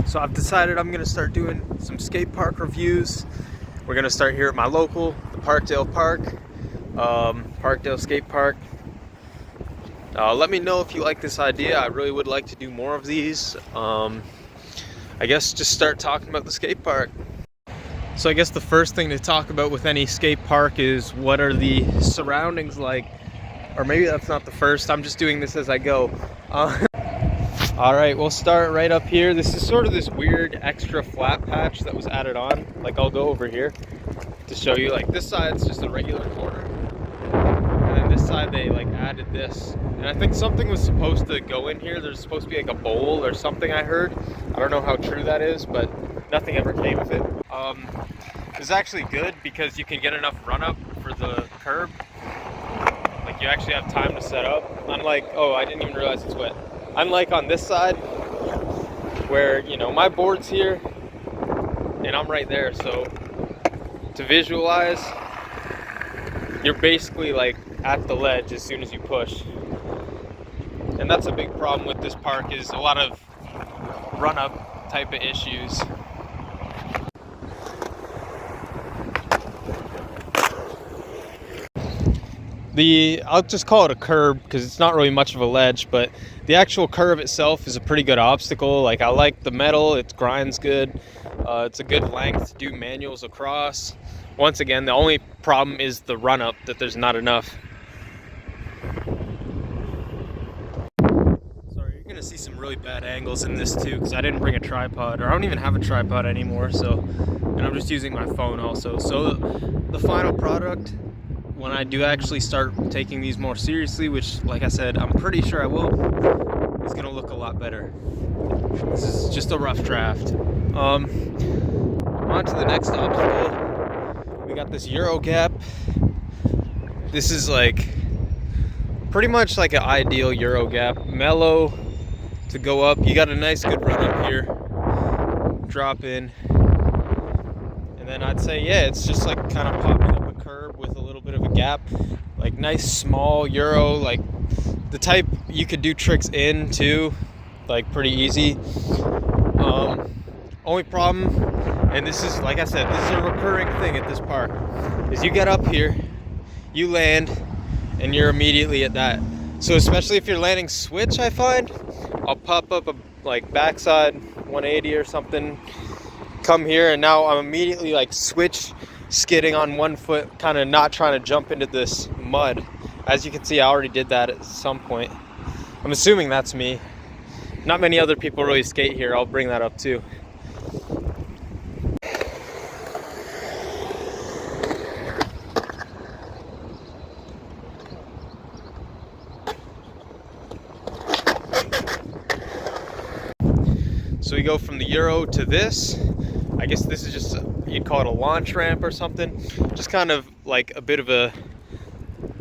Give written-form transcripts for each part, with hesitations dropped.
So I've decided I'm gonna start doing some skate park reviews. We're gonna start here at my local, the Parkdale Park, Parkdale Skate Park. Let me know if you like this idea. I really would like to do more of these. I guess just start talking about the skate park. So I guess the first thing to talk about with any skate park is what are the surroundings like? Or maybe that's not the first, I'm just doing this as I go. All right, we'll start right up here. This is sort of this weird extra flat patch that was added on. Like, I'll go over here to show you. Like, this side's just a regular corner, and then this side they like added this. And I think something was supposed to go in here. There's supposed to be like a bowl or something, I heard. I don't know how true that is, but nothing ever came of it. It's actually good because you can get enough run up for the curb. Like, you actually have time to set up. Unlike, oh, I didn't even realize it's wet. Unlike on this side, where, you know, my board's here and I'm right there, so to visualize, you're basically like at the ledge as soon as you push. And that's a big problem with this park, is a lot of run-up type of issues. I'll just call it a curb because it's not really much of a ledge, but the actual curb itself is a pretty good obstacle. Like, I like the metal, it grinds good. It's a good length to do manuals across. Once again, the only problem is the run up, that there's not enough. Sorry, you're gonna see some really bad angles in this too, because I didn't bring a tripod, or I don't even have a tripod anymore, so, and I'm just using my phone also. So the final product, when I do actually start taking these more seriously, which, like I said, I'm pretty sure I will, it's gonna look a lot better. This is just a rough draft. On to the next obstacle. We got this Euro gap. This is like pretty much like an ideal Euro gap. Mellow to go up. You got a nice good run up here. Drop in. And then I'd say, yeah, it's just like kind of popping up a curb with a little bit of a gap. Like, nice small Euro, like the type you could do tricks in too, like pretty easy. Only problem, and this is, like I said, this is a recurring thing at this park, is you get up here, you land, and you're immediately at that. So especially if you're landing switch, I find, I'll pop up a like backside 180 or something, come here, and now I'm immediately like switch skidding on one foot, kind of not trying to jump into this mud. As you can see, I already did that at some point. I'm assuming that's me. Not many other people really skate here. I'll bring that up too. So we go from the Euro to this. I guess this is just, you'd call it a launch ramp or something. Just kind of like a bit of a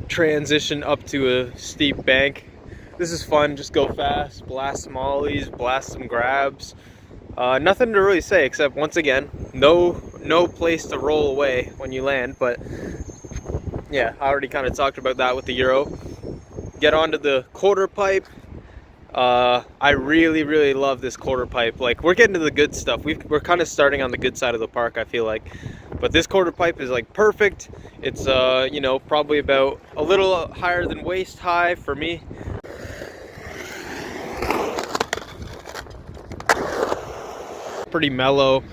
transition up to a steep bank. This is fun, just go fast, blast some ollies, blast some grabs. Nothing to really say except, once again, no place to roll away when you land, but yeah, I already kind of talked about that with the Euro. Get onto the quarter pipe. I really love this quarter pipe. Like, we're getting to the good stuff. We're kind of starting on the good side of the park, I feel like. But this quarter pipe is like perfect. It's you know, probably about a little higher than waist high for me. Pretty mellow.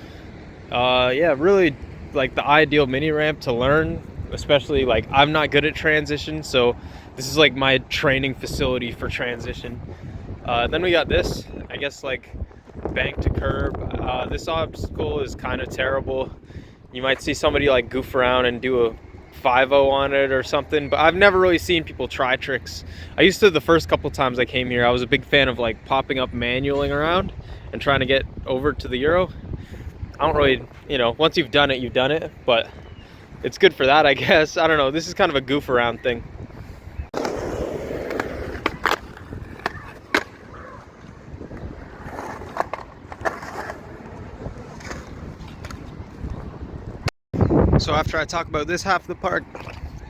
Yeah, really like the ideal mini ramp to learn, especially like I'm not good at transition, so this is like my training facility for transition. Then we got this, I guess, like bank to curb. This obstacle is kind of terrible. You might see somebody like goof around and do a 5-0 on it or something, but I've never really seen people try tricks. I used to, the first couple times I came here, I was a big fan of like popping up manualing around and trying to get over to the Euro. I don't really, you know, once you've done it, you've done it, but it's good for that, I guess. I don't know, this is kind of a goof around thing. So after I talk about this half of the park,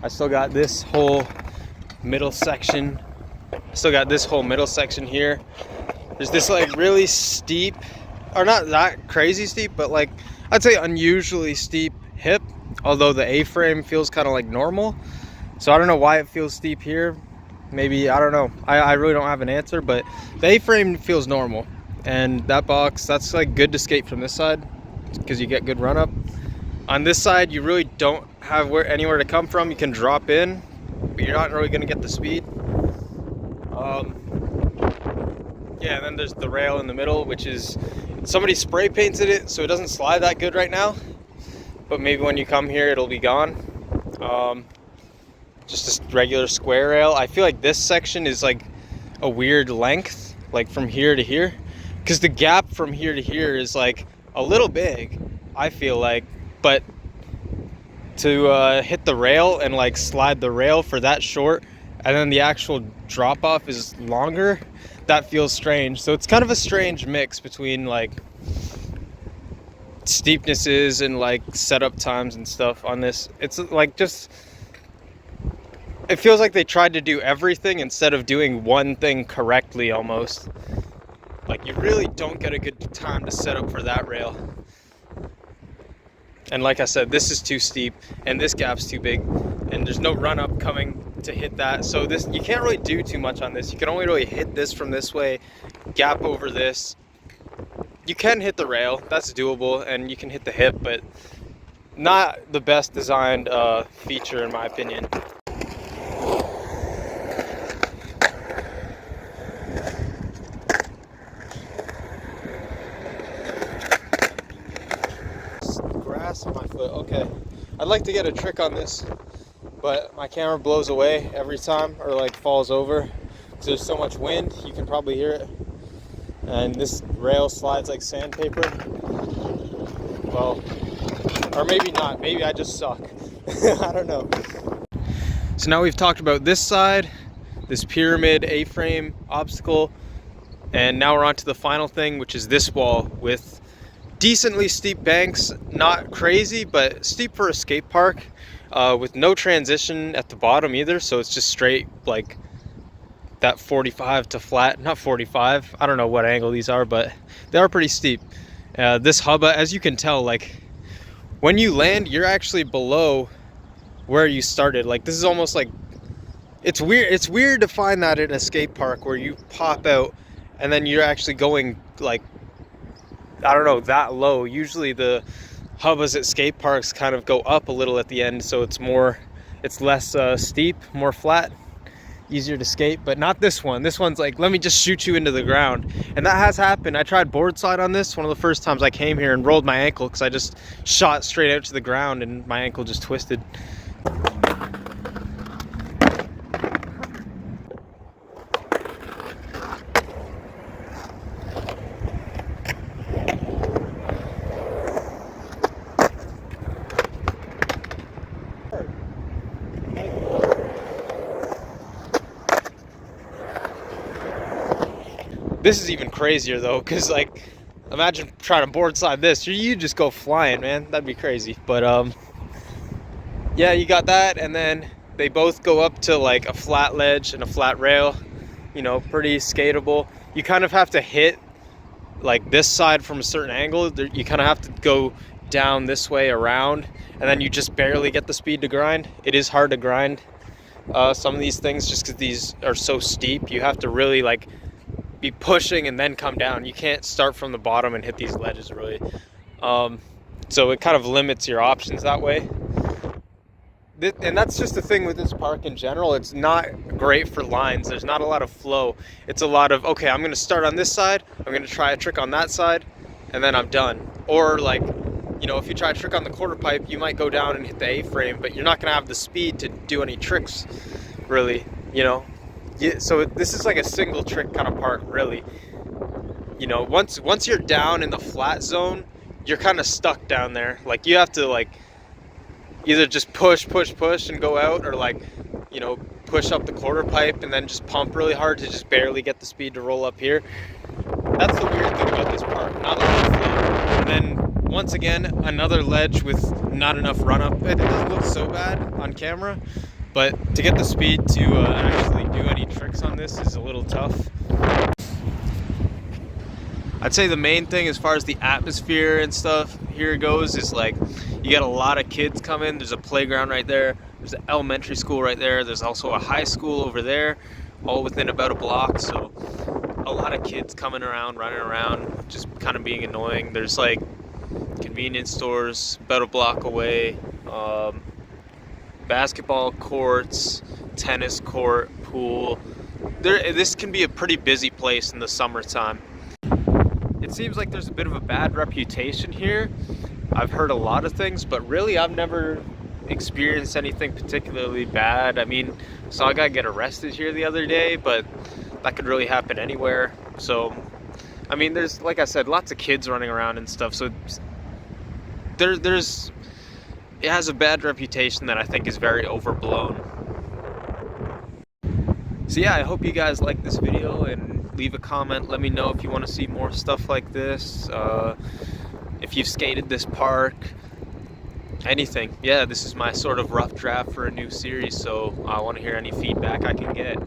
I still got this whole middle section Still got this whole middle section here. There's this like really steep, or not that crazy steep, but like I'd say unusually steep hip, although the A-frame feels kind of like normal. So I don't know why it feels steep here. Maybe, I don't know. I really don't have an answer, but the A-frame feels normal. And that box, that's like good to skate from this side because you get good run up. On this side, you really don't have anywhere to come from. You can drop in, but you're not really gonna get the speed. Yeah, and then there's the rail in the middle, which is, somebody spray painted it so it doesn't slide that good right now. But maybe when you come here, it'll be gone. Just a regular square rail. I feel like this section is like a weird length, like from here to here, because the gap from here to here is like a little big, I feel like, but to hit the rail and like slide the rail for that short, and then the actual drop off is longer, that feels strange. So it's kind of a strange mix between like steepnesses and like setup times and stuff on this. It's like just, it feels like they tried to do everything instead of doing one thing correctly almost. Like you really don't get a good time to set up for that rail. And like I said, this is too steep and this gap's too big and there's no run up coming to hit that. So this, you can't really do too much on this. You can only really hit this from this way, gap over this. You can hit the rail, that's doable, and you can hit the hip, but not the best designed feature in my opinion. Grass on my foot, okay. I'd like to get a trick on this, but my camera blows away every time, or like falls over, because there's so much wind, you can probably hear it. And this rail slides like sandpaper. Well, or maybe not, maybe I just suck. I don't know. So now we've talked about this side, this pyramid A-frame obstacle, and now we're on to the final thing, which is this wall with decently steep banks, not crazy, but steep for a skate park, with no transition at the bottom either, so it's just straight like that 45 to flat, not 45, I don't know what angle these are, but they are pretty steep. This hubba, as you can tell, like when you land, you're actually below where you started. Like this is almost like, it's weird to find that in a skate park where you pop out and then you're actually going like, I don't know, that low. Usually the hubbas at skate parks kind of go up a little at the end, so it's less steep, more flat, easier to skate, but not this one. This one's like, let me just shoot you into the ground. And that has happened. I tried board slide on this one of the first times I came here and rolled my ankle because I just shot straight out to the ground and my ankle just twisted. This is even crazier though, because like, imagine trying to board slide this. You just go flying, man. That'd be crazy. But yeah, you got that, and then they both go up to like a flat ledge and a flat rail. You know, pretty skatable. You kind of have to hit like this side from a certain angle. You kind of have to go down this way around, and then you just barely get the speed to grind. It is hard to grind some of these things just because these are so steep. You have to really like be pushing and then come down. You can't start from the bottom and hit these ledges really. So it kind of limits your options that way. And that's just the thing with this park in general. It's not great for lines. There's not a lot of flow. It's a lot of, okay, I'm gonna start on this side, I'm gonna try a trick on that side, and then I'm done. Or like, you know, if you try a trick on the quarter pipe, you might go down and hit the A-frame, but you're not gonna have the speed to do any tricks really, you know. Yeah, so this is like a single trick kind of park really. You know, once you're down in the flat zone, you're kind of stuck down there. Like you have to like either just push and go out, or like, you know, push up the quarter pipe and then just pump really hard to just barely get the speed to roll up here. That's the weird thing about this park, not a lot of flow. And then once again, another ledge with not enough run up. It doesn't look so bad on camera, But to get the speed to actually do any tricks on this is a little tough. I'd say the main thing as far as the atmosphere and stuff here goes is like you get a lot of kids coming. There's a playground right there. There's an elementary school right there. There's also a high school over there, all within about a block. So a lot of kids coming around, running around, just kind of being annoying. There's like convenience stores about a block away, basketball courts, tennis court, pool. This can be a pretty busy place in the summertime. It seems like there's a bit of a bad reputation here. I've heard a lot of things, but really I've never experienced anything particularly bad. I mean, saw a guy get arrested here the other day, but that could really happen anywhere. So, I mean, there's, like I said, lots of kids running around and stuff. So it has a bad reputation that I think is very overblown. So yeah, I hope you guys like this video, and leave a comment. Let me know if you want to see more stuff like this. If you've skated this park, anything. Yeah, this is my sort of rough draft for a new series, so I want to hear any feedback I can get.